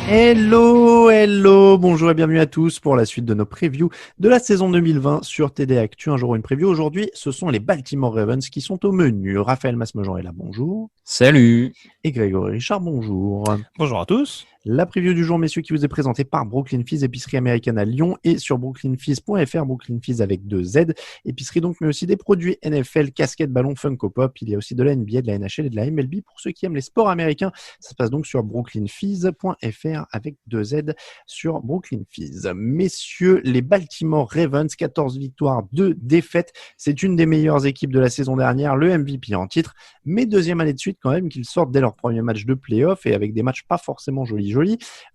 Hello, bonjour et bienvenue à tous pour la suite de nos previews de la saison 2020 sur TD Actu. Un jour une preview. Aujourd'hui, ce sont les Baltimore Ravens qui sont au menu. Raphaël Masmejean est là, bonjour. Salut. Et Grégory Richard, bonjour. Bonjour à tous. La preview du jour, messieurs, qui vous est présentée par Brooklyn Fizz, épicerie américaine à Lyon et sur brooklynfizz.fr, Brooklyn Fizz avec 2 Z. Épicerie donc, mais aussi des produits NFL, casquettes, ballons, Funko Pop. Il y a aussi de la NBA, de la NHL et de la MLB pour ceux qui aiment les sports américains. Ça se passe donc sur brooklynfizz.fr avec 2 Z sur Brooklyn Fizz. Messieurs, les Baltimore Ravens, 14 victoires, 2 défaites. C'est une des meilleures équipes de la saison dernière, le MVP en titre, mais deuxième année de suite quand même qu'ils sortent dès leur premier match de play-off et avec des matchs pas forcément jolis.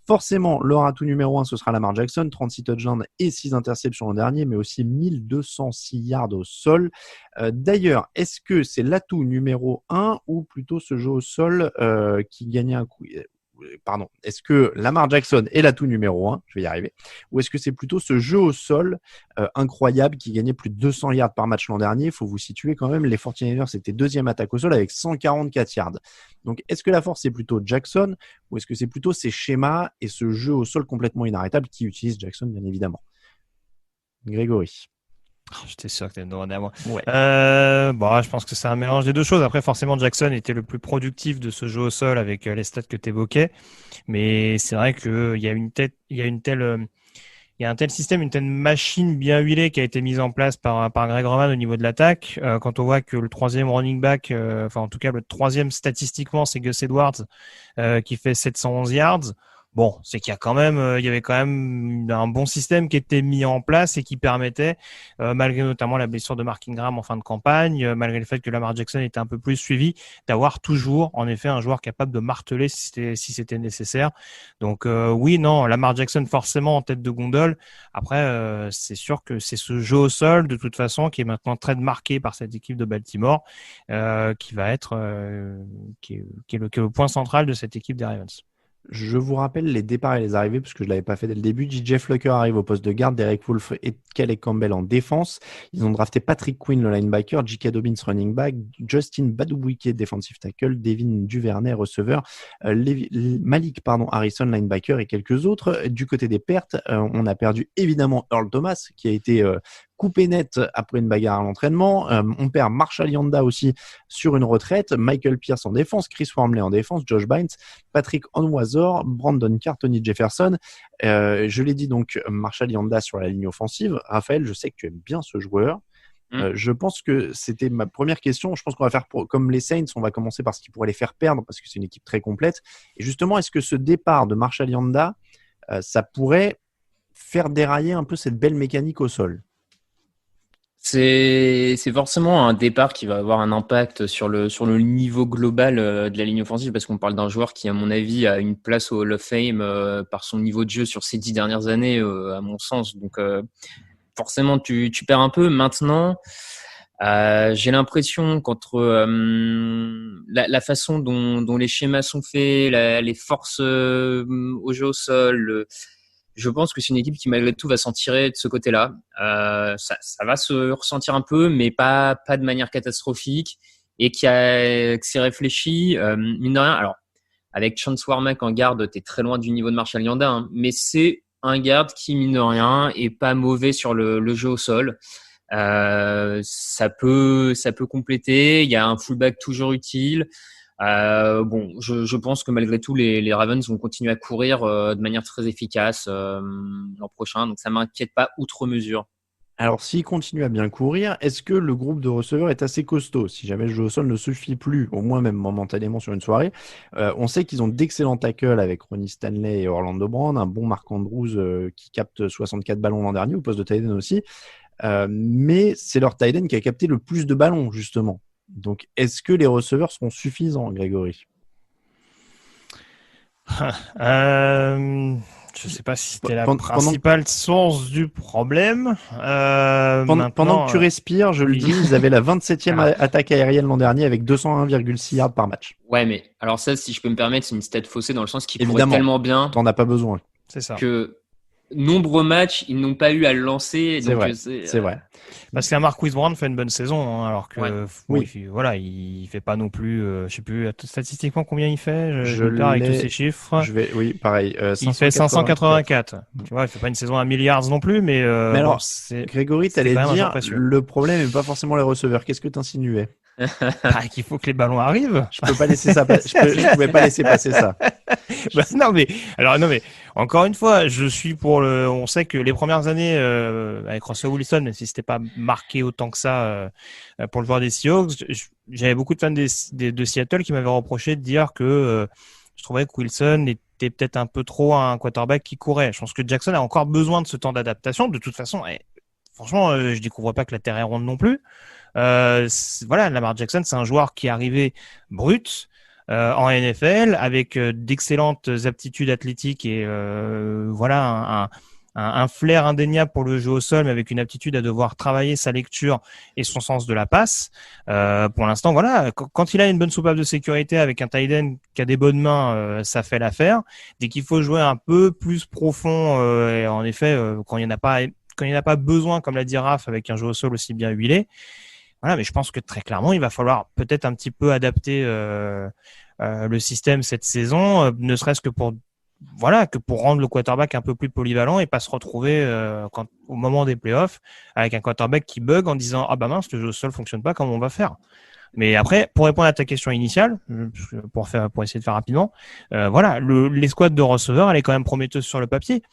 Forcément, leur atout numéro 1, ce sera Lamar Jackson, 36 touchdowns et 6 interceptions l'an dernier, mais aussi 1206 yards au sol. D'ailleurs, est-ce que c'est l'atout numéro 1 ou plutôt ce jeu au sol qui gagnait un coup est-ce que Lamar Jackson est l'atout numéro 1, je vais y arriver, ou est-ce que c'est plutôt ce jeu au sol incroyable qui gagnait plus de 200 yards par match l'an dernier? Il faut vous situer quand même, les 49ers c'était deuxième attaque au sol avec 144 yards. Donc est-ce que la force c'est plutôt Jackson ou est-ce que c'est plutôt ces schémas et ce jeu au sol complètement inarrêtable qui utilise Jackson bien évidemment? Grégory. J'étais sûr que tu allais me demander à moi. Ouais. Je pense que c'est un mélange des deux choses. Après, forcément, Jackson était le plus productif de ce jeu au sol avec les stats que tu évoquais. Mais c'est vrai qu'il y a un tel système, une telle machine bien huilée qui a été mise en place par Greg Roman au niveau de l'attaque. Quand on voit que le troisième running back, en tout cas le troisième statistiquement, c'est Gus Edwards qui fait 711 yards. Bon, c'est qu'il y avait quand même un bon système qui était mis en place et qui permettait, malgré notamment la blessure de Mark Ingram en fin de campagne, malgré le fait que Lamar Jackson était un peu plus suivi, d'avoir toujours, en effet, un joueur capable de marteler si c'était nécessaire. Donc Lamar Jackson forcément en tête de gondole. Après, c'est sûr que c'est ce jeu au sol, de toute façon, qui est maintenant très marqué par cette équipe de Baltimore, qui va être, qui est le point central de cette équipe des Ravens. Je vous rappelle les départs et les arrivées, parce que je ne l'avais pas fait dès le début. DJ Flucker arrive au poste de garde, Derek Wolfe et Kelly Campbell en défense. Ils ont drafté Patrick Quinn, le linebacker, J.K. Dobbins, running back, Justin Badoubuike, defensive tackle, Devin Duvernay, receveur, Malik Harrison, linebacker et quelques autres. Du côté des pertes, on a perdu évidemment Earl Thomas, qui a été coupé net après une bagarre à l'entraînement. On perd Marshall Yanda aussi sur une retraite, Michael Pierce en défense, Chris Wormley en défense, Josh Bynes, Patrick Onwuzor, Brandon Carr, Tony Jefferson. Je l'ai dit donc, Marshall Yanda sur la ligne offensive. Raphaël, je sais que tu aimes bien ce joueur. Je pense que c'était ma première question. Je pense qu'on va faire comme les Saints, on va commencer par ce qui pourrait les faire perdre parce que c'est une équipe très complète. Et justement, est-ce que ce départ de Marshall Yanda, ça pourrait faire dérailler un peu cette belle mécanique au sol? C'est forcément un départ qui va avoir un impact sur le niveau global de la ligne offensive parce qu'on parle d'un joueur qui, à mon avis, a une place au Hall of Fame par son niveau de jeu sur ces 10 dernières années, à mon sens. Donc, forcément, tu perds un peu. Maintenant, j'ai l'impression qu'entre la façon dont les schémas sont faits, les forces au jeu au sol, je pense que c'est une équipe qui, malgré tout, va s'en tirer de ce côté-là. Ça va se ressentir un peu, mais pas de manière catastrophique et que c'est réfléchi. Mine de rien, alors, avec Chance Warmack en garde, t'es très loin du niveau de Marshall Yanda, hein, mais c'est un garde qui, mine de rien, est pas mauvais sur le jeu au sol. Ça peut compléter. Il y a un fullback toujours utile. Je pense que malgré tout, les Ravens vont continuer à courir de manière très efficace l'an prochain. Donc, ça m'inquiète pas outre mesure. Alors, s'il continue à bien courir, est-ce que le groupe de receveurs est assez costaud? Si jamais le jeu au sol ne suffit plus, au moins même momentanément sur une soirée, on sait qu'ils ont d'excellents tackles avec Ronnie Stanley et Orlando Brown, un bon Mark Andrews qui capte 64 ballons l'an dernier, au poste de tight end aussi. Mais c'est leur tight end qui a capté le plus de ballons, justement. Donc, est-ce que les receveurs seront suffisants, Grégory? Je ne sais pas si c'était la principale source du problème. Pendant que tu respires, je le dis, ils avaient la 27e attaque aérienne l'an dernier avec 201,6 yards par match. Ouais, mais alors ça, si je peux me permettre, c'est une stat faussée dans le sens qu'ils couraient tellement bien. T'en as pas besoin. C'est ça. Que nombreux matchs, ils n'ont pas eu à le lancer. C'est donc vrai. C'est vrai. Parce qu'un Marquise Brown fait une bonne saison, hein, alors que Ouais. bon, Oui. il fait pas non plus, je sais plus statistiquement combien il fait. Je Je me perds avec tous l'ai. ces chiffres. Oui, pareil. Il fait 584. Tu vois, il fait pas une saison à milliards non plus, mais, Mais bon, alors, Grégory, c'était t'allais quand même un joueur dire, précieux. le problème n'est pas forcément les receveurs. Qu'est-ce que t'insinuais? Qu'il faut que les ballons arrivent. Je peux pas laisser ça. Je pouvais pas laisser passer ça. Bah, non mais encore une fois, je suis pour le. On sait que les premières années avec Russell Wilson, même si c'était pas marqué autant que ça pour le joueur des Seahawks, j'avais beaucoup de fans de Seattle qui m'avaient reproché de dire que je trouvais que Wilson était peut-être un peu trop un quarterback qui courait. Je pense que Jackson a encore besoin de ce temps d'adaptation. De toute façon, franchement, je découvre pas que la terre est ronde non plus. Voilà, Lamar Jackson, c'est un joueur qui est arrivé brut. En NFL avec d'excellentes aptitudes athlétiques et voilà un flair indéniable pour le jeu au sol, mais avec une aptitude à devoir travailler sa lecture et son sens de la passe. Pour l'instant, voilà, quand il a une bonne soupape de sécurité avec un tight end qui a des bonnes mains, ça fait l'affaire. Dès qu'il faut jouer un peu plus profond, et en effet, quand il n'y en a pas besoin, comme l'a dit Raph, avec un jeu au sol aussi bien huilé. Voilà, mais je pense que très clairement, il va falloir peut-être un petit peu adapter le système cette saison, ne serait-ce que pour rendre le quarterback un peu plus polyvalent et pas se retrouver au moment des playoffs avec un quarterback qui bug en disant ah bah mince, le jeu au sol fonctionne pas, comment on va faire. Mais après, pour répondre à ta question initiale, pour essayer de faire rapidement, voilà, les squads de receveurs, elle est quand même prometteuse sur le papier.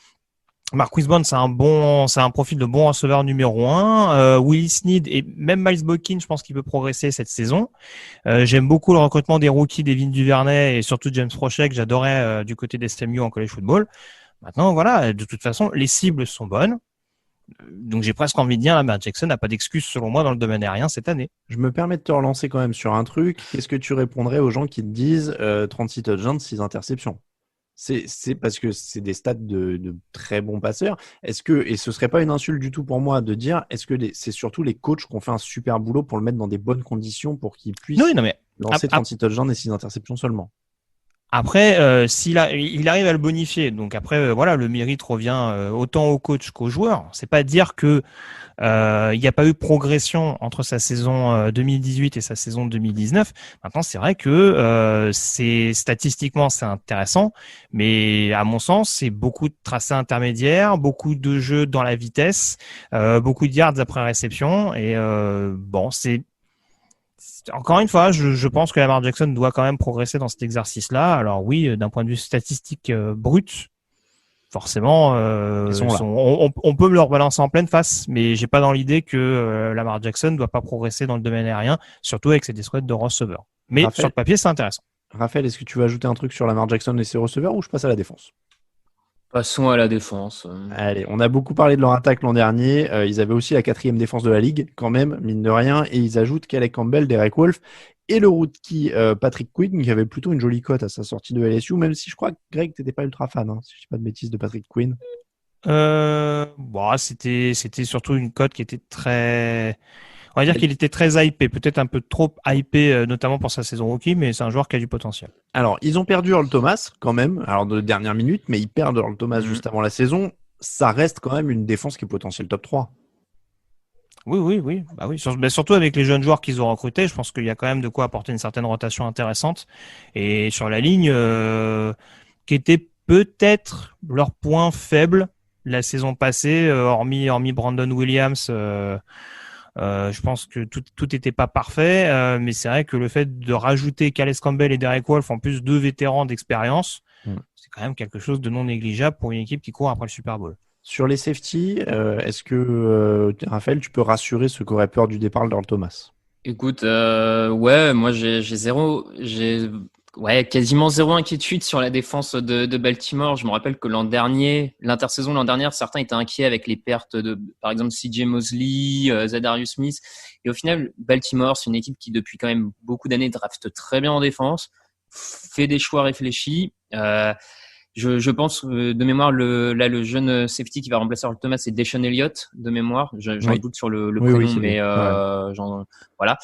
Marquise Brown, c'est un profil de bon receveur numéro 1. Willie Snead et même Miles Boykin, je pense qu'il peut progresser cette saison. J'aime beaucoup le recrutement des rookies Devin Duvernay et surtout James Prochet, que j'adorais du côté des SMU en college football. Maintenant, voilà, de toute façon, les cibles sont bonnes. Donc j'ai presque envie de dire, Lamar Jackson n'a pas d'excuse selon moi dans le domaine aérien cette année. Je me permets de te relancer quand même sur un truc. Qu'est-ce que tu répondrais aux gens qui te disent 36 touchdowns, 6 interceptions? C'est parce que c'est des stats de très bons passeurs. Et ce serait pas une insulte du tout pour moi de dire, est-ce que c'est surtout les coachs qui ont fait un super boulot pour le mettre dans des bonnes conditions pour qu'il puisse Non, mais lancer 36 touchdowns et 6 interceptions seulement? après, il arrive à le bonifier. Donc après, voilà, le mérite revient autant au coach qu'au joueur. C'est pas dire que il n'y a pas eu progression entre sa saison 2018 et sa saison 2019. Maintenant, c'est vrai que statistiquement c'est intéressant, mais à mon sens, c'est beaucoup de tracés intermédiaires, beaucoup de jeux dans la vitesse, beaucoup de yards après réception. Et bon, encore une fois, je pense que Lamar Jackson doit quand même progresser dans cet exercice-là. Alors oui, d'un point de vue statistique brut, forcément, on peut me leur balancer en pleine face, mais j'ai pas dans l'idée que Lamar Jackson doit pas progresser dans le domaine aérien, surtout avec ses squads de receveurs. Mais Raphaël, sur le papier, c'est intéressant. Raphaël, est-ce que tu veux ajouter un truc sur Lamar Jackson et ses receveurs ou je passe à la défense? Passons à la défense. Allez, on a beaucoup parlé de leur attaque l'an dernier. Ils avaient aussi la 4e défense de la ligue, quand même, mine de rien. Et ils ajoutent Calais Campbell, Derek Wolfe et le rookie Patrick Quinn, qui avait plutôt une jolie cote à sa sortie de LSU, même si je crois que Greg, t'étais pas ultra fan, hein, si je dis pas de bêtises, de Patrick Quinn. Bon, c'était surtout une cote qui était très... On va dire qu'il était très hypé, peut-être un peu trop hypé, notamment pour sa saison rookie, mais c'est un joueur qui a du potentiel. Alors, ils ont perdu Earl Thomas, quand même, alors de dernière minute, mais ils perdent Earl Thomas juste avant la saison. Ça reste quand même une défense qui est potentielle top 3. Oui. Bah oui. Surtout avec les jeunes joueurs qu'ils ont recrutés, je pense qu'il y a quand même de quoi apporter une certaine rotation intéressante. Et sur la ligne, qui était peut-être leur point faible la saison passée, hormis Brandon Williams, je pense que tout était pas parfait, mais c'est vrai que le fait de rajouter Calais Campbell et Derek Wolfe, en plus 2 vétérans d'expérience, c'est quand même quelque chose de non négligeable pour une équipe qui court après le Super Bowl. Sur les safety, est-ce que, Raphaël, tu peux rassurer ceux qui auraient peur du départ d'Earl Thomas? Écoute, ouais, moi j'ai quasiment zéro inquiétude sur la défense de Baltimore. Je me rappelle que l'intersaison l'an dernier, certains étaient inquiets avec les pertes de, par exemple, CJ Mosley, Zadarius Smith. Et au final, Baltimore, c'est une équipe qui, depuis quand même beaucoup d'années, drafte très bien en défense, fait des choix réfléchis. Je pense, de mémoire, le jeune safety qui va remplacer Earl Thomas, c'est Deshaun Elliott, de mémoire. J'en doute sur le prénom, mais voilà.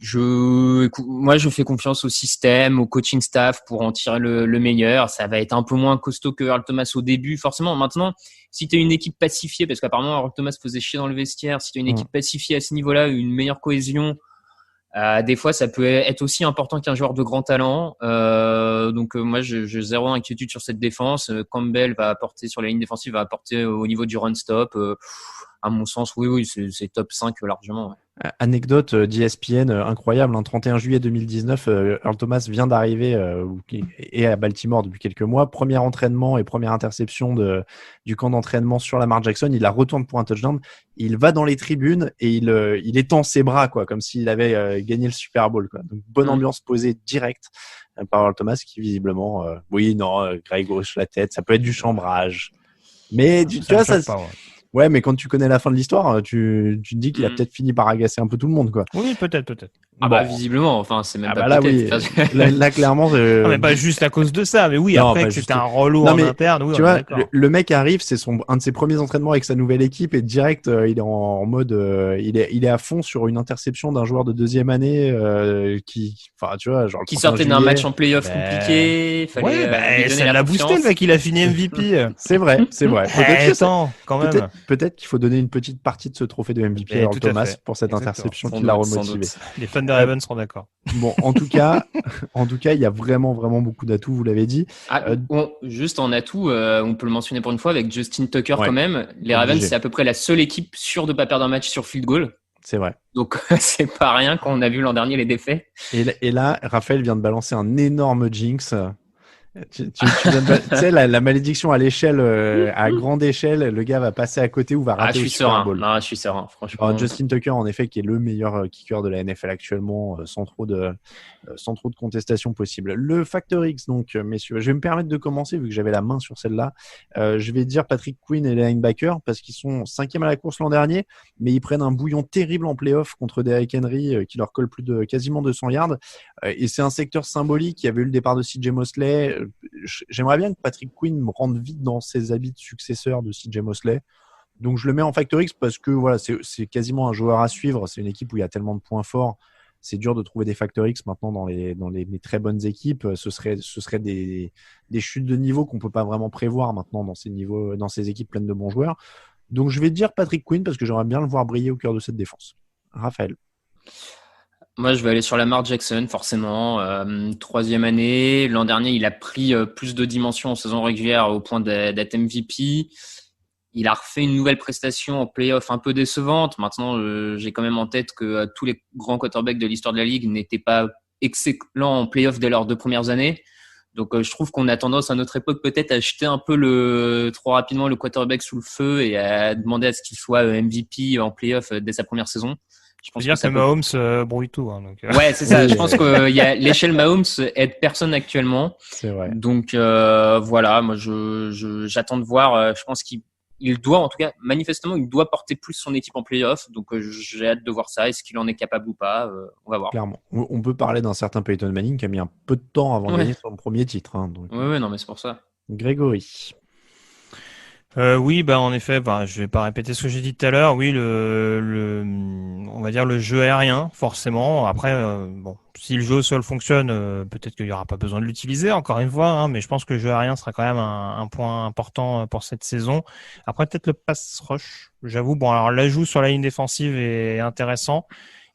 Moi, je fais confiance au système, au coaching staff pour en tirer le meilleur. Ça va être un peu moins costaud que Earl Thomas au début, forcément. Maintenant, si tu as une équipe pacifiée, parce qu'apparemment Earl Thomas faisait chier dans le vestiaire, si tu as une équipe pacifiée à ce niveau-là, une meilleure cohésion, des fois, ça peut être aussi important qu'un joueur de grand talent. Donc, moi, j'ai zéro inquiétude sur cette défense. Campbell va apporter sur la ligne défensive, va apporter au niveau du run-stop. À mon sens, oui, c'est top 5 largement. Ouais. Anecdote d'ESPN incroyable, 31 juillet 2019, Earl Thomas vient d'arriver et à Baltimore depuis quelques mois. Premier entraînement et première interception du camp d'entraînement sur Lamar Jackson. Il la retourne pour un touchdown. Il va dans les tribunes et il étend ses bras, quoi, comme s'il avait gagné le Super Bowl, quoi. Donc, bonne ambiance posée direct par Earl Thomas qui visiblement, Greg hoche la tête. Ça peut être du chambrage. Mais tu vois, ça... Ouais, mais quand tu connais la fin de l'histoire, tu te dis qu'il a peut-être fini par agacer un peu tout le monde, quoi. Oui, peut-être. Visiblement, enfin, c'est même pas là, peut-être. Oui. Là, clairement. Non, mais pas juste à cause de ça, mais oui, non, après que c'était un relou en interne. Oui, tu vois, le mec arrive, c'est un de ses premiers entraînements avec sa nouvelle équipe et direct, il est en mode, il est à fond sur une interception d'un joueur de deuxième année qui sortait d'un match en playoff compliqué. Ça l'a boosté, le mec, il a fini MVP. C'est vrai. Peut-être qu'il faut donner une petite partie de ce trophée de MVP à Earl Thomas pour cette interception qui l'a remotivé. Les fans de Ravens seront d'accord. Bon, en tout cas, il y a vraiment, vraiment beaucoup d'atouts, vous l'avez dit. Juste en atout, on peut le mentionner pour une fois avec Justin Tucker quand même. Les Ravens, c'est à peu près la seule équipe sûre de pas perdre un match sur field goal. C'est vrai. Donc, c'est pas rien quand on a vu l'an dernier les défaits. Et là, Raphaël vient de balancer un énorme jinx. Tu sais, la malédiction à l'échelle, à grande échelle, le gars va passer à côté ou va rater le Super Bowl. Je suis serein, franchement. Alors, Justin Tucker, en effet, qui est le meilleur kicker de la NFL actuellement, sans trop de contestation possible. Le Factor X, donc, messieurs, je vais me permettre de commencer vu que j'avais la main sur celle-là. Je vais dire Patrick Quinn et les linebackers parce qu'ils sont 5e à la course l'an dernier, mais ils prennent un bouillon terrible en playoff contre Derrick Henry qui leur colle plus de quasiment 200 yards. Et c'est un secteur symbolique. Il y avait eu le départ de CJ Mosley. J'aimerais bien que Patrick Quinn me rende vite dans ses habits de successeur de CJ Mosley. Donc je le mets en Factor X parce que voilà, c'est quasiment un joueur à suivre. C'est une équipe où il y a tellement de points forts. C'est dur de trouver des Factor X maintenant dans les très bonnes équipes. Ce serait des chutes de niveau qu'on peut pas vraiment prévoir maintenant dans ces équipes pleines de bons joueurs. Donc je vais dire Patrick Quinn parce que j'aimerais bien le voir briller au cœur de cette défense. Raphaël. Moi, je vais aller sur Lamar Jackson, forcément. 3e année. L'an dernier, il a pris plus de dimensions en saison régulière au point d'être MVP. Il a refait une nouvelle prestation en play-off un peu décevante. Maintenant, j'ai quand même en tête que tous les grands quarterbacks de l'histoire de la Ligue n'étaient pas excellents en play-off dès leurs 2 premières années. Donc, je trouve qu'on a tendance à notre époque peut-être à jeter un peu trop rapidement le quarterback sous le feu et à demander à ce qu'il soit MVP en play-off dès sa première saison. Je pense que Mahomes brouille tout. Ouais, c'est ça. Je pense que l'échelle Mahomes aide personne actuellement. C'est vrai. Donc voilà, moi j'attends de voir. Je pense qu'il doit, en tout cas, manifestement, il doit porter plus son équipe en playoff. Donc j'ai hâte de voir ça. Est-ce qu'il en est capable ou pas? On va voir. Clairement. On peut parler d'un certain Peyton Manning qui a mis un peu de temps avant de gagner son premier titre. Oui, non, mais c'est pour ça. Grégory. Oui, en effet, je vais pas répéter ce que j'ai dit tout à l'heure. Oui, on va dire le jeu aérien, forcément. Après, si le jeu au sol fonctionne, peut-être qu'il y aura pas besoin de l'utiliser encore une fois, mais je pense que le jeu aérien sera quand même un point important pour cette saison. Après, peut-être le pass rush. J'avoue, alors l'ajout sur la ligne défensive est intéressant.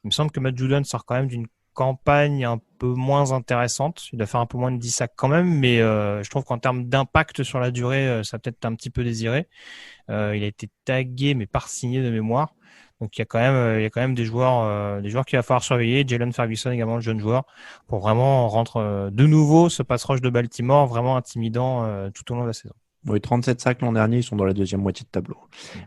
Il me semble que Matt Judon sort quand même d'une campagne un peu moins intéressante. Il doit faire un peu moins de 10 sacs quand même, mais je trouve qu'en termes d'impact sur la durée, ça peut-être un petit peu désiré. Il a été tagué, mais pas signé de mémoire. Donc il y a quand même des joueurs qu'il va falloir surveiller. Jalen Ferguson également, le jeune joueur, pour vraiment rendre de nouveau ce pass rush de Baltimore vraiment intimidant tout au long de la saison. Oui, 37 sacs l'an dernier, ils sont dans la deuxième moitié de tableau.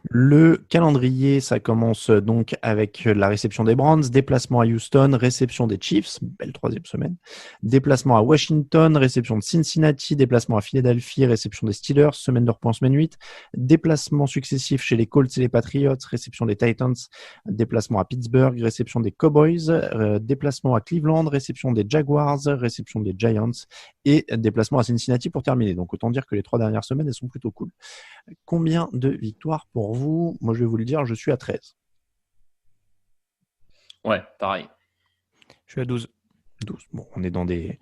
Le calendrier, ça commence donc avec la réception des Browns, déplacement à Houston, réception des Chiefs, belle 3e semaine, déplacement à Washington, réception de Cincinnati, déplacement à Philadelphie, réception des Steelers, semaine de repos en semaine 8, déplacement successif chez les Colts et les Patriots, réception des Titans, déplacement à Pittsburgh, réception des Cowboys, déplacement à Cleveland, réception des Jaguars, réception des Giants et déplacement à Cincinnati pour terminer. Donc autant dire que les 3 dernières semaines, elles sont plutôt cool. Combien de victoires pour vous? Moi, je vais vous le dire, je suis à 13. Ouais, pareil. Je suis à 12. 12. Bon, on est dans des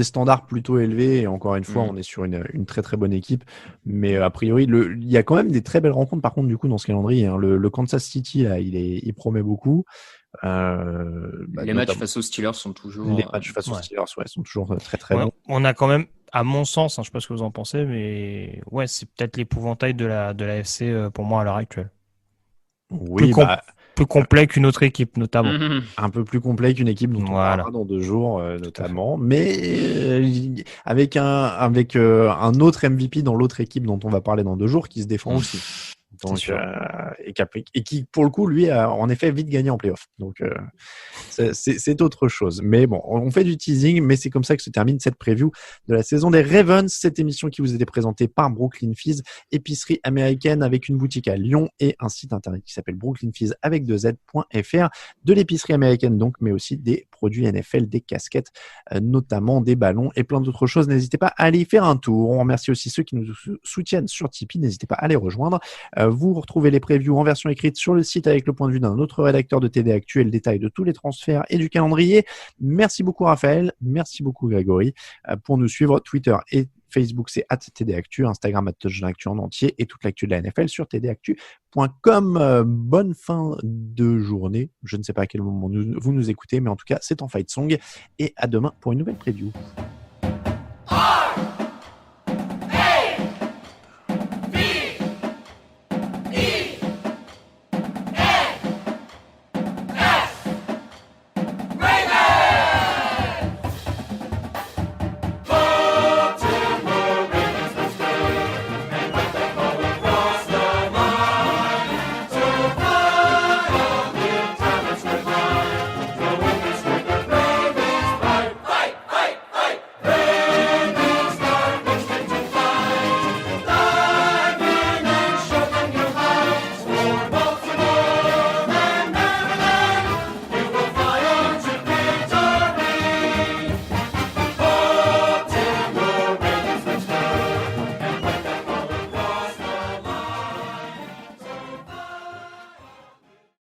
standards plutôt élevés et encore une fois, on est sur une très très bonne équipe. Mais a priori, il y a quand même des très belles rencontres par contre du coup dans ce calendrier. Hein. Le Kansas City là, il promet beaucoup. Les matchs face aux Steelers sont toujours. Les matchs face aux Steelers, sont toujours très très bons. On a quand même, à mon sens, je sais pas ce que vous en pensez, mais ouais, c'est peut-être l'épouvantail de la FC pour moi à l'heure actuelle. Oui, plus complet qu'une autre équipe, notamment. Un peu plus complet qu'une équipe dont on parlera dans 2 jours, notamment. Mais avec un autre MVP dans l'autre équipe dont on va parler dans 2 jours qui se défend aussi. Donc, et qui, pour le coup, lui, a en effet vite gagné en playoff. Donc, c'est autre chose. Mais bon, on fait du teasing, mais c'est comme ça que se termine cette preview de la saison des Ravens. Cette émission qui vous était présentée par Brooklyn Fizz, épicerie américaine avec une boutique à Lyon et un site internet qui s'appelle brooklynfizz avec 2z.fr. De l'épicerie américaine donc, mais aussi des produits NFL, des casquettes, notamment des ballons et plein d'autres choses. N'hésitez pas à aller y faire un tour. On remercie aussi ceux qui nous soutiennent sur Tipeee. N'hésitez pas à les rejoindre. Vous retrouvez les previews en version écrite sur le site avec le point de vue d'un autre rédacteur de TD Actu et le détail de tous les transferts et du calendrier. Merci beaucoup Raphaël, merci beaucoup Grégory. Pour nous suivre, Twitter et Facebook c'est @tdactu, Instagram @touchdownactu en entier et toute l'actu de la NFL sur tdactu.com. Bonne fin de journée. Je ne sais pas à quel moment vous nous écoutez, mais en tout cas c'est en fight song et à demain pour une nouvelle preview.